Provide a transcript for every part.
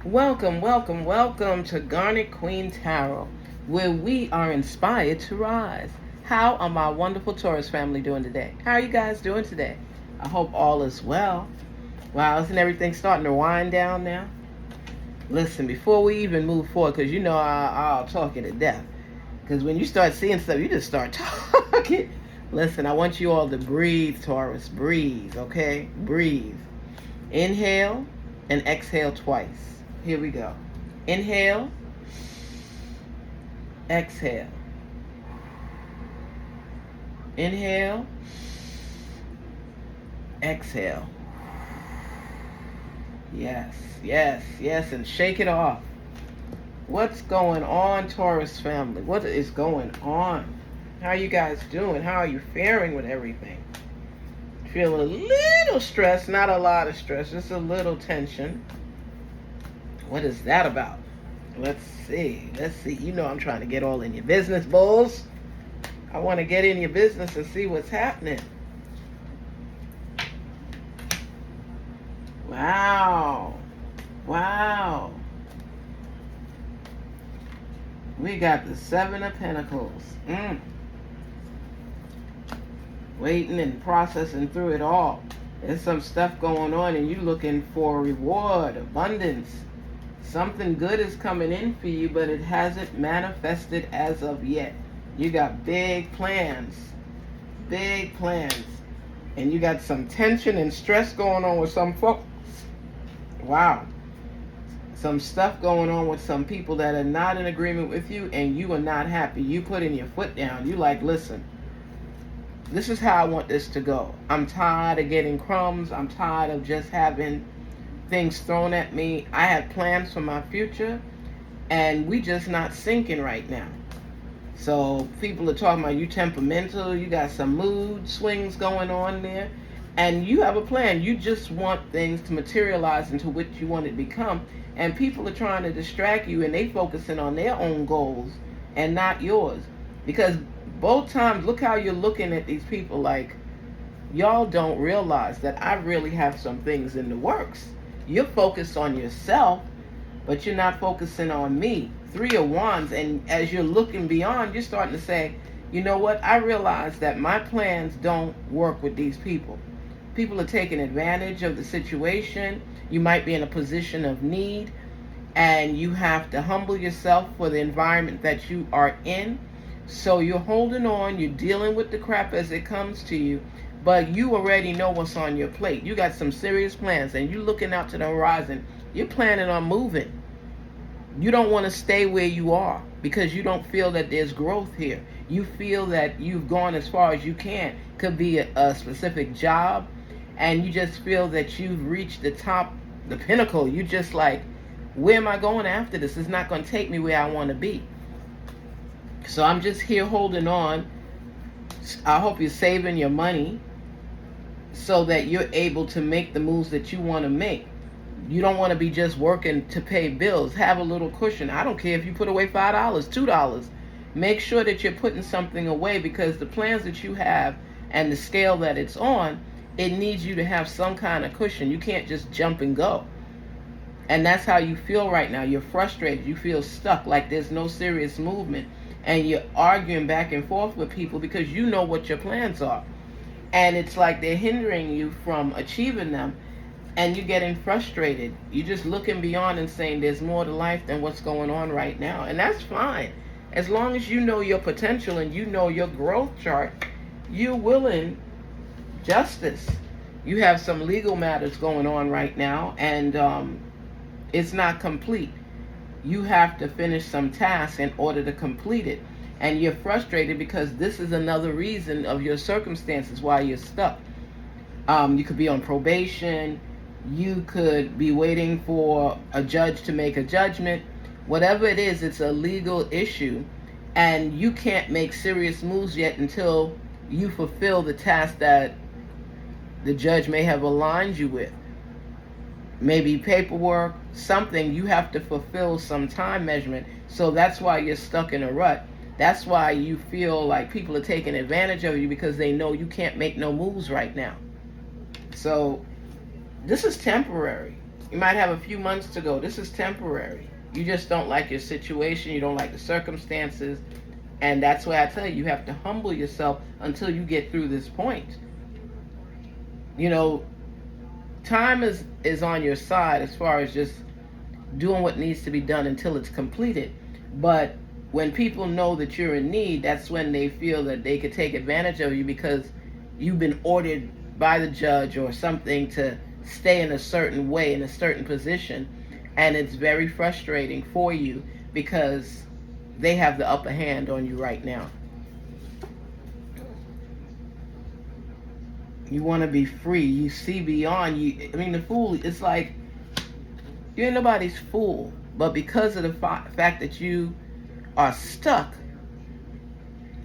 Welcome, welcome, welcome to Garnetqueentarot, where we are inspired to rise. How are my wonderful Taurus family doing today? How are you guys doing today? I hope all is well. Wow, isn't everything starting to wind down now? Listen, before we even move forward, because you know I'll talk you to death. Because when you start seeing stuff, you just start talking. Listen, I want you all to breathe, Taurus. Breathe, okay? Breathe. Inhale and exhale twice. Here we go. Inhale. Exhale. Inhale. Exhale. Yes, yes, yes, and shake it off. What's going on, Taurus family? What is going on? How are you guys doing? How are you faring with everything? Feel a little stress, not a lot of stress, just a little tension. What is that about? Let's see. You know I'm trying to get all in your business, bulls. I want to get in your business and see what's happening. Wow. Wow. We got the Seven of Pentacles. Waiting and processing through it all. There's some stuff going on and you're looking for reward, abundance. Something good is coming in for you, but it hasn't manifested as of yet. You got big plans. Big plans. And you got some tension and stress going on with some folks. Wow. Some stuff going on with some people that are not in agreement with you and you are not happy. You putting your foot down. You like, listen, this is how I want this to go. I'm tired of getting crumbs. I'm tired of just having things thrown at me. I have plans for my future and we just not syncing right now. So people are talking about you temperamental, you got some mood swings going on there, and you have a plan. You just want things to materialize into what you want it to become, and people are trying to distract you and they focusing on their own goals and not yours. Because both times, look how you're looking at these people like, y'all don't realize that I really have some things in the works. You're focused on yourself, but you're not focusing on me. Three of Wands, and as you're looking beyond, you're starting to say, you know what? I realize that my plans don't work with these people. People are taking advantage of the situation. You might be in a position of need, and you have to humble yourself for the environment that you are in. So you're holding on, you're dealing with the crap as it comes to you, but you already know what's on your plate. You got some serious plans and you're looking out to the horizon. You're planning on moving. You don't want to stay where you are because you don't feel that there's growth here. You feel that you've gone as far as you can. Could be a specific job and you just feel that you've reached the top, the pinnacle. You just like, where am I going after this? It's not going to take me where I want to be. So I'm just here holding on. I hope you're saving your money so that you're able to make the moves that you want to make. You don't want to be just working to pay bills. Have a little cushion. I don't care if you put away $5, $2. Make sure that you're putting something away because the plans that you have and the scale that it's on, it needs you to have some kind of cushion. You can't just jump and go. And that's how you feel right now. You're frustrated. You feel stuck, like there's no serious movement. And you're arguing back and forth with people because you know what your plans are. And it's like they're hindering you from achieving them. And you're getting frustrated. You're just looking beyond and saying there's more to life than what's going on right now. And that's fine. As long as you know your potential and you know your growth chart, you're willing justice. You have some legal matters going on right now and it's not complete. You have to finish some tasks in order to complete it. And you're frustrated because this is another reason of your circumstances why you're stuck. You could be on probation. You could be waiting for a judge to make a judgment. Whatever it is, it's a legal issue. And you can't make serious moves yet until you fulfill the task that the judge may have aligned you with. Maybe paperwork, something. You have to fulfill some time measurement. So that's why you're stuck in a rut. That's why you feel like people are taking advantage of you because they know you can't make no moves right now. So this is temporary. You might have a few months to go. This is temporary. You just don't like your situation. You don't like the circumstances. And that's why I tell you, you have to humble yourself until you get through this point. You know, time is on your side as far as just doing what needs to be done until it's completed. But when people know that you're in need, that's when they feel that they could take advantage of you because you've been ordered by the judge or something to stay in a certain way, in a certain position. And it's very frustrating for you because they have the upper hand on you right now. You want to be free. You see beyond you. I mean, the fool, it's like you ain't nobody's fool. But because of the fact that you are stuck,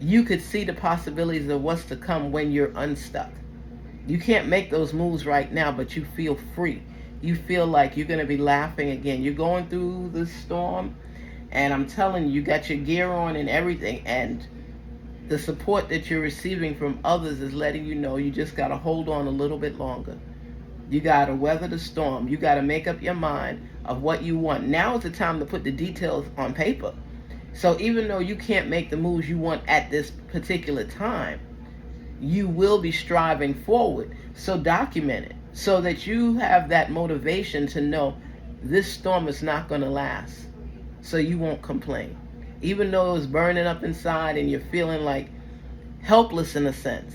you could see the possibilities of what's to come when you're unstuck. You can't make those moves right now, but you feel free. You feel like you're going to be laughing again. You're going through the storm, and I'm telling you, you got your gear on and everything, and the support that you're receiving from others is letting you know you just got to hold on a little bit longer. You got to weather the storm. You got to make up your mind of what you want. Now is the time to put the details on paper. So even though you can't make the moves you want at this particular time, you will be striving forward. So document it so that you have that motivation to know this storm is not going to last. So you won't complain. Even though it's burning up inside and you're feeling like helpless in a sense.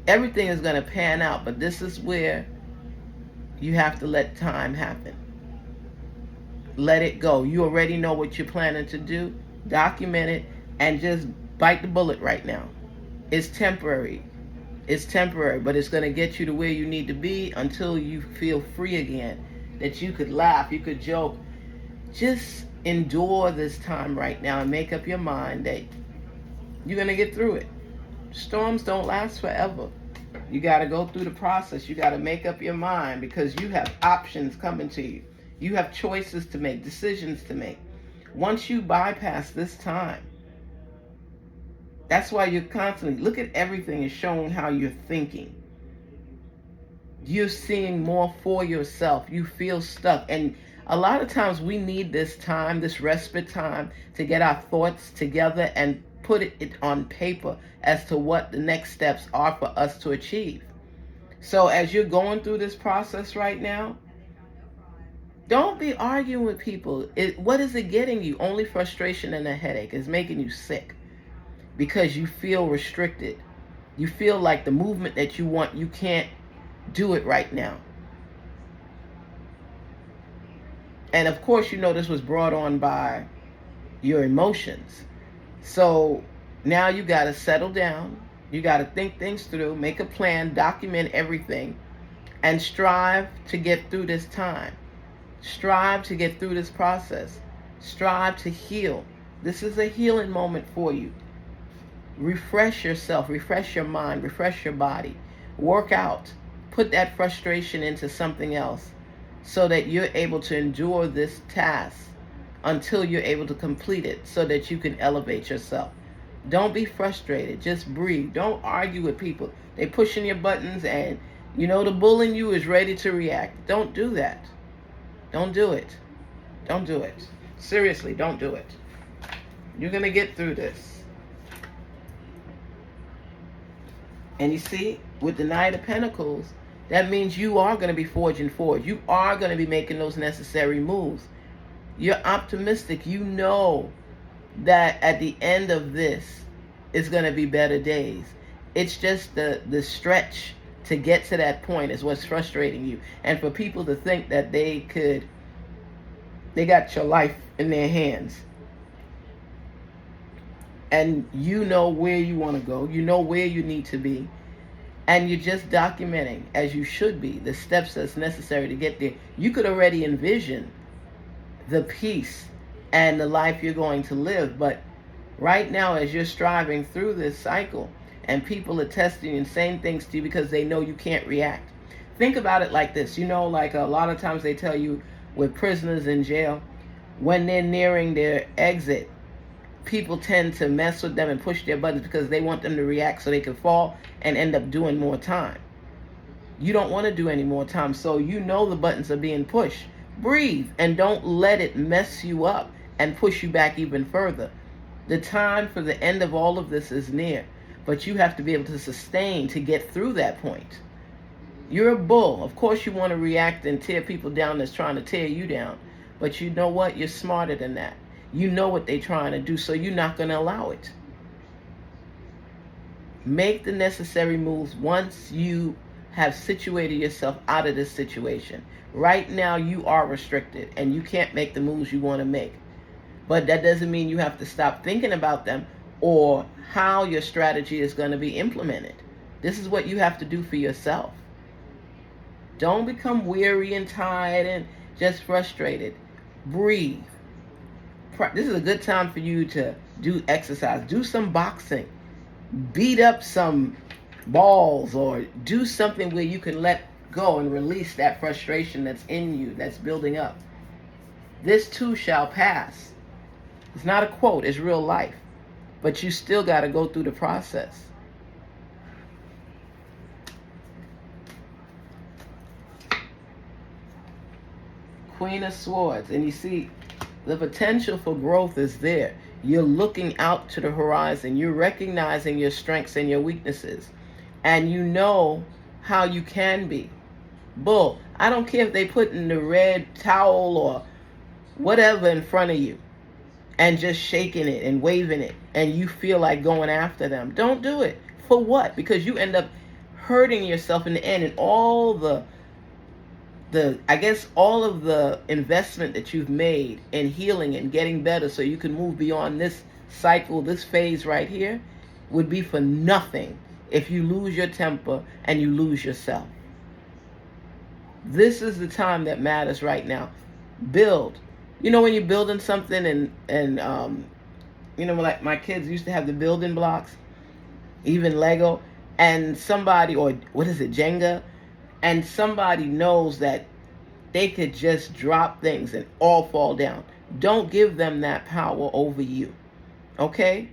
Everything is going to pan out, but this is where you have to let time happen. Let it go. You already know what you're planning to do. Document it and just bite the bullet right now. It's temporary. It's temporary, but it's going to get you to where you need to be until you feel free again. That you could laugh, you could joke. Just endure this time right now and make up your mind that you're going to get through it. Storms don't last forever. You got to go through the process. You got to make up your mind because you have options coming to you. You have choices to make, decisions to make. Once you bypass this time, that's why you're constantly, look at everything is showing how you're thinking. You're seeing more for yourself. You feel stuck. And a lot of times we need this time, this respite time, to get our thoughts together and put it on paper as to what the next steps are for us to achieve. So as you're going through this process right now, don't be arguing with people. What is it getting you? Only frustration and a headache. Is making you sick because you feel restricted. You feel like the movement that you want, you can't do it right now. And of course, you know this was brought on by your emotions. So now you got to settle down. You got to think things through, make a plan, document everything, and strive to get through this time. Strive to get through this process. Strive to heal. This is a healing moment for you. Refresh yourself, refresh your mind, refresh your body. Work out. Put that frustration into something else so that you're able to endure this task until you're able to complete it so that you can elevate yourself. Don't be frustrated. Just breathe. Don't argue with people. They pushing your buttons and you know the bull in you is ready to react. Don't do that. Don't do it. Don't do it. Seriously, don't do it. You're going to get through this. And you see, with the Knight of Pentacles, that means you are going to be forging forward. You are going to be making those necessary moves. You're optimistic. You know that at the end of this, it's going to be better days. It's just the stretch to get to that point is what's frustrating you. And for people to think that they got your life in their hands. And you know where you want to go. You know where you need to be. And you're just documenting, as you should be, the steps that's necessary to get there. You could already envision the peace and the life you're going to live. But right now, as you're striving through this cycle, and people are testing and saying things to you because they know you can't react. Think about it like this. You know, like a lot of times they tell you with prisoners in jail, when they're nearing their exit, people tend to mess with them and push their buttons because they want them to react so they can fall and end up doing more time. You don't want to do any more time, so you know the buttons are being pushed. Breathe and don't let it mess you up and push you back even further. The time for the end of all of this is near, but you have to be able to sustain to get through that point. You're a bull. Of course you want to react and tear people down that's trying to tear you down. But you know what? You're smarter than that. You know what they're trying to do, so you're not going to allow it. Make the necessary moves once you have situated yourself out of this situation. Right now you are restricted and you can't make the moves you want to make. But that doesn't mean you have to stop thinking about them or how your strategy is going to be implemented. This is what you have to do for yourself. Don't become weary and tired and just frustrated. Breathe. This is a good time for you to do exercise. Do some boxing. Beat up some balls or do something where you can let go and release that frustration that's in you, that's building up. This too shall pass. It's not a quote, it's real life. But you still got to go through the process. Queen of Swords. And you see, the potential for growth is there. You're looking out to the horizon. You're recognizing your strengths and your weaknesses. And you know how you can be. Bull, I don't care if they put in the red towel or whatever in front of you and just shaking it and waving it and you feel like going after them. Don't do it. For what? Because you end up hurting yourself in the end, and all the all of the investment that you've made in healing and getting better so you can move beyond this cycle, this phase right here, would be for nothing if you lose your temper and you lose yourself. This is the time that matters right now. Build. You know when you're building something and you know, like my kids used to have the building blocks, even Lego, and somebody, or what is it, Jenga, and somebody knows that they could just drop things and all fall down. Don't give them that power over you. Okay?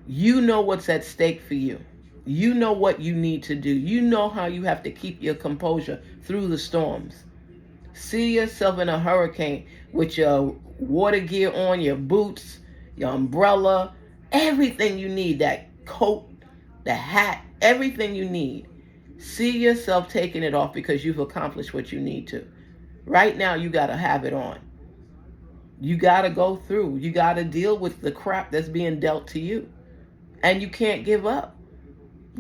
You know what's at stake for you. You know what you need to do. You know how you have to keep your composure through the storms. See yourself in a hurricane with your water gear on, your boots, your umbrella, everything you need, that coat, the hat, everything you need. See yourself taking it off because you've accomplished what you need to. Right now, you got to have it on. You got to go through. You got to deal with the crap that's being dealt to you. And you can't give up.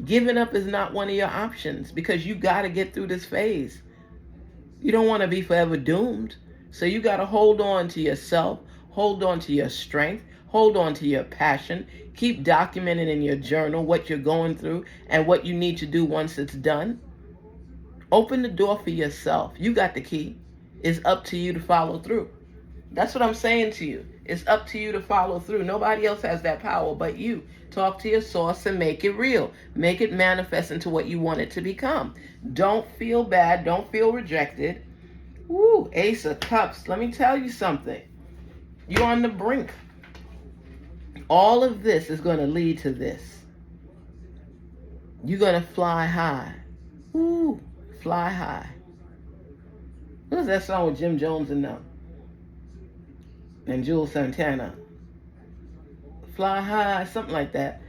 Giving up is not one of your options because you got to get through this phase. You don't want to be forever doomed. So you got to hold on to yourself, hold on to your strength, hold on to your passion. Keep documenting in your journal what you're going through and what you need to do once it's done. Open the door for yourself. You got the key. It's up to you to follow through. That's what I'm saying to you. It's up to you to follow through. Nobody else has that power but you. Talk to your source and make it real. Make it manifest into what you want it to become. Don't feel bad. Don't feel rejected. Woo, Ace of Cups. Let me tell you something. You're on the brink. All of this is going to lead to this. You're going to fly high. Woo, fly high. What was that song with Jim Jones and them? And Jules Santana? Fly high, something like that.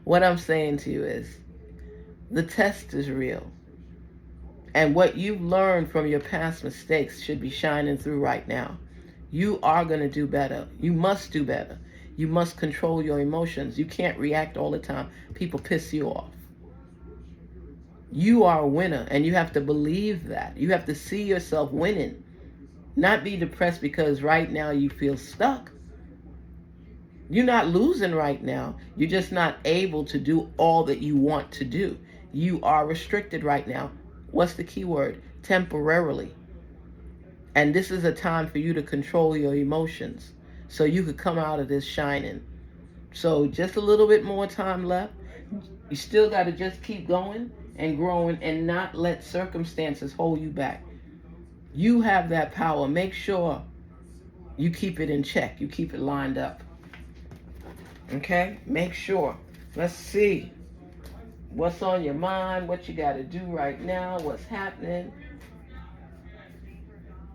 What I'm saying to you is, the test is real. And what you've learned from your past mistakes should be shining through right now. You are going to do better. You must do better. You must control your emotions. You can't react all the time. People piss you off. You are a winner, and you have to believe that. You have to see yourself winning. Not be depressed because right now you feel stuck. You're not losing right now. You're just not able to do all that you want to do. You are restricted right now. What's the key word? Temporarily. And this is a time for you to control your emotions so you could come out of this shining. So just a little bit more time left. You still got to just keep going and growing and not let circumstances hold you back. You have that power. Make sure you keep it in check. You keep it lined up. Okay? Make sure. Let's see. What's on your mind, what you got to do right now, what's happening.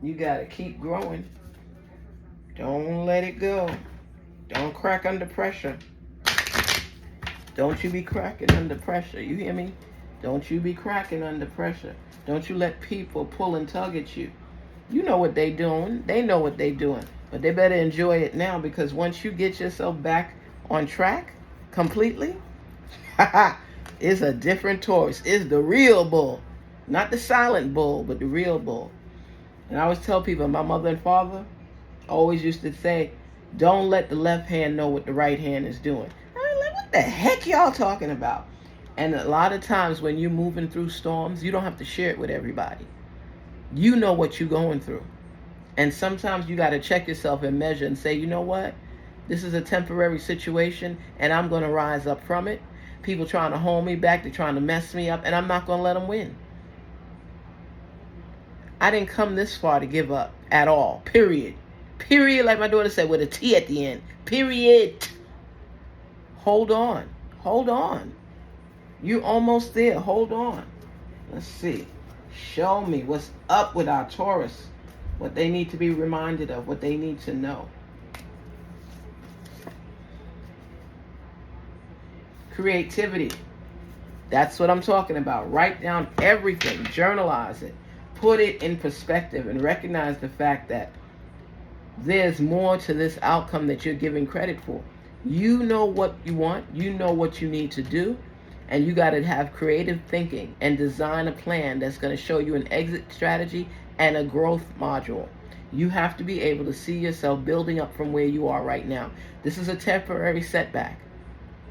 You got to keep growing. Don't let it go. Don't crack under pressure. Don't you be cracking under pressure. You hear me? Don't you be cracking under pressure. Don't you let people pull and tug at you. You know what they doing. They know what they doing. But they better enjoy it now, because once you get yourself back on track completely, it's a different Taurus. It's the real bull. Not the silent bull, but the real bull. And I always tell people, my mother and father always used to say, don't let the left hand know what the right hand is doing. I'm like, what the heck y'all talking about? And a lot of times when you're moving through storms, you don't have to share it with everybody. You know what you're going through. And sometimes you got to check yourself and measure and say, you know what? This is a temporary situation, and I'm going to rise up from it. People trying to hold me back, they're trying to mess me up, and I'm not going to let them win. I didn't come this far to give up at all, period. Period, like my daughter said, with a T at the end. Period. Hold on. Hold on. You're almost there. Hold on. Let's see. Show me what's up with our Taurus. What they need to be reminded of. What they need to know. Creativity. That's what I'm talking about. Write down everything. Journalize it. Put it in perspective and recognize the fact that there's more to this outcome that you're giving credit for. You know what you want. You know what you need to do. And you got to have creative thinking and design a plan that's going to show you an exit strategy and a growth module. You have to be able to see yourself building up from where you are right now. This is a temporary setback.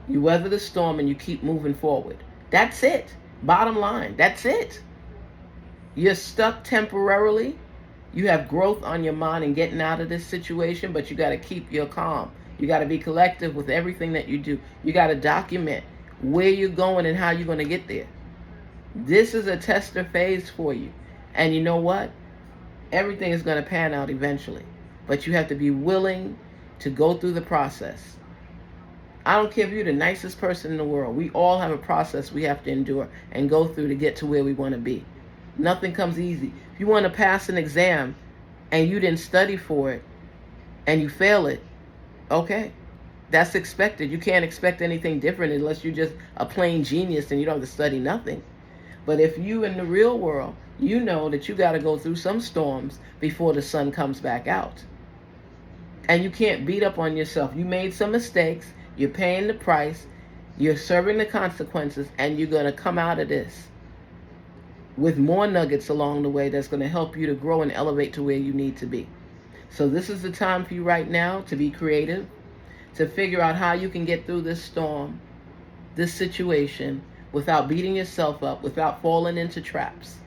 You weather the storm and you keep moving forward. That's it. Bottom line, that's it. You're stuck temporarily. You have growth on your mind and getting out of this situation, but you got to keep your calm. You got to be collective with everything that you do. You got to document where you're going and how you're going to get there. This is a tester phase for you. And you know what? Everything is going to pan out eventually. But you have to be willing to go through the process. I don't care if you're the nicest person in the world. We all have a process we have to endure and go through to get to where we want to be. Nothing comes easy. If you want to pass an exam and you didn't study for it and you fail it, okay, that's expected. You can't expect anything different unless you're just a plain genius and you don't have to study nothing. But if you in the real world, you know that you got to go through some storms before the sun comes back out. And you can't beat up on yourself. You made some mistakes. You're paying the price. You're serving the consequences, and you're going to come out of this with more nuggets along the way that's going to help you to grow and elevate to where you need to be. So this is the time for you right now to be creative, to figure out how you can get through this storm, this situation, without beating yourself up, without falling into traps.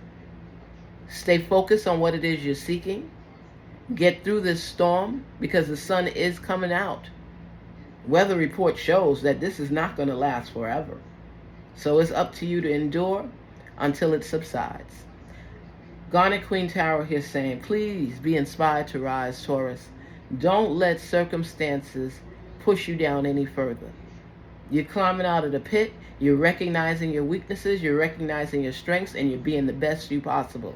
Stay focused on what it is you're seeking. Get through this storm because the sun is coming out. Weather report shows that this is not going to last forever. So it's up to you to endure until it subsides. Garnetqueentarot here saying, please be inspired to rise, Taurus. Don't let circumstances push you down any further. You're climbing out of the pit. You're recognizing your weaknesses. You're recognizing your strengths, and you're being the best you possible.